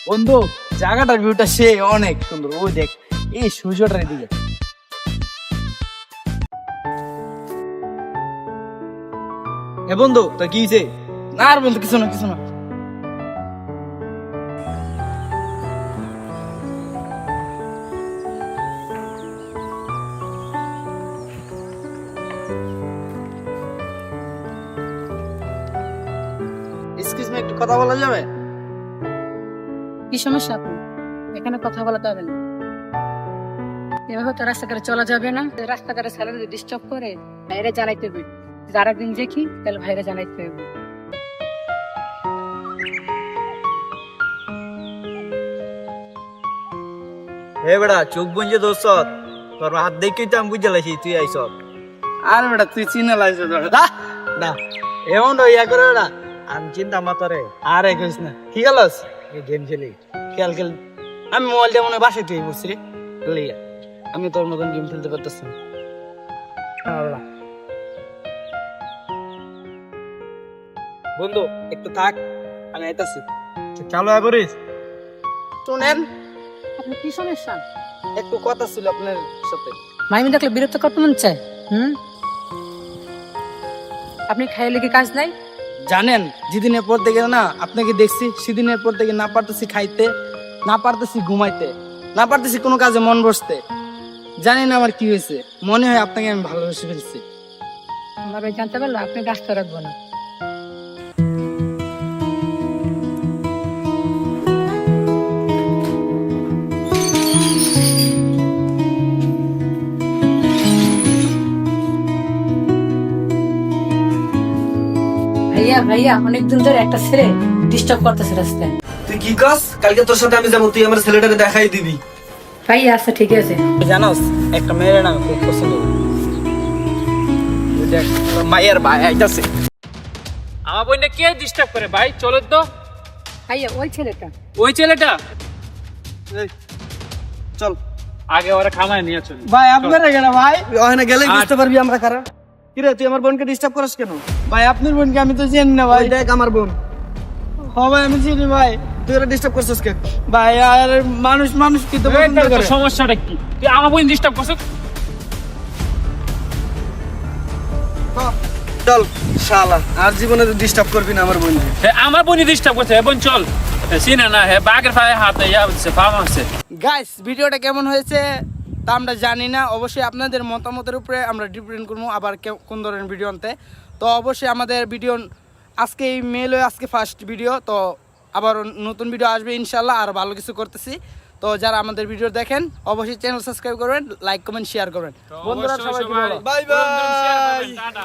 বন্ধু জায়গাটার ভিউটা সে অনেক সুন্দর। ওই দেখ এই সূর্যটার দিকে। এ বন্ধু তো কি হয়েছে? না আর বন্ধু কিছু না কিছু না। এক্সকিউজ মি, একটু কথা বলা যাবে? কি সমস্যা আপনি? এখানে কথা বলা যাবে না। এভাবে তো রাস্তাঘাটে চলা যাবে না। রাস্তাঘাটে ছেলে যদি ডিস্টার্ব করে ভাইরে জানাইতে হবে। যার একদিন দেখি তাহলে ভাইরে জানাইতে হবে। হে বেড়া চোখ বুঝে দোস্ত তোর হাত দেখেই তো আমি বুঝে লাইছি তুই আইস আর বেটা তুই চিনে লাগছে না এমন ইয়া করে বেড়া আমি চিন্তা মাতারে আরে কইস না। কি গেলস? এই গেম খেলি খেয়াল খেল। আমি মোবাইলটা মনে হয় বাসায় তুই বসছি রে। লইয়া আমি তোর মতন গেম খেলতে পারতেছি না। আল্লাহ। বন্ধু একটু থাক, আমি আইতাছি। চালু আয় করিস শুনেন, আপনি কি সমস্যা? একটু কথা ছিল আপনার সাথে। মাইমি দেখলে বিরক্ত করতে মন চায়। আপনি খাইলে কি কাজ নাই? জানেন যেদিনের পর থেকে না আপনাকে দেখছি সেদিনের পর থেকে না পারতেছি খাইতে, না পারতেছি ঘুমাইতে, না পারতেছি কোনো কাজে মন বসতে। জানি না আমার কি হয়েছে, মনে হয় আপনাকে আমি ভালোবেসে ফেলছি। আমরা জানতে পারলো আপনি ব্যস্ত রাখবো না। ভাইয়া ভাইয়া অনেকদিন ধরে একটা ছেলে ডিস্টার্ব করতেছে রাস্তায়। তুই কি কাজ? কালকে তোর সাথে আমি যাবো, তুই আমার ছেলেটাকে দেখাই দিবি। ভাইয়া আচ্ছা ঠিক আছে। জানোস একটা মেয়ের না খুব পছন্দ করি। ওই দেখ, তোর মায়ের ভাই আইতাছে। আমার বোনটা কে ডিস্টার্ব করে ভাই? চলো তো। ভাইয়া ওই ছেলেটা। ওই ছেলেটা এই, চল আগে ওরা খামায় নিয়ে চল। ভাই আপনার এখানে ভাই। ওখানে গেলে বুঝতে পারবি আমরা কারা। কিরে তুই আমার বোনকে ডিস্টার্ব করিস কেন? ভাই আপনার বোনকে আমি তো চিনি না ভাই। ওই দেখ আমার বোন, হ্যাঁ ভাই আমি চিনি ভাই। তুই ওরা ডিস্টার্ব করছিস কে? ভাই আর মানুষ মানুষ কি তো এই পছন্দ তোর করে। সমস্যাটা কি? তুই আমার বোন ডিস্টার্ব করছিস? চল শালা, আর জীবনে ডিস্টার্ব করবি না আমার বোন। হ্যাঁ আমার বোনই ডিস্টার্ব করছে। বোন চল। চিনে না হ্যাঁ বাঘের পায়ে হাতে ইয়া হচ্ছে ফার্ম আছে। গাইস ভিডিওটা কেমন হয়েছে তা আমরা জানি না। অবশ্যই আপনাদের মতামতের উপরে আমরা ডিপেন্ড করবো আবার কোন ধরনের ভিডিও আনতে। তো অবশ্যই আমাদের ভিডিও আজকে এই মেল হয়ে আজকে ফার্স্ট ভিডিও। তো আবার নতুন ভিডিও আসবে ইনশাল্লাহ, আর ভালো কিছু করতেছি। তো যারা আমাদের ভিডিও দেখেন অবশ্যই চ্যানেল সাবস্ক্রাইব করবেন, লাইক কমেন্ট শেয়ার করবেন। বন্ধুরা সবাই বাই বাই। টাটা।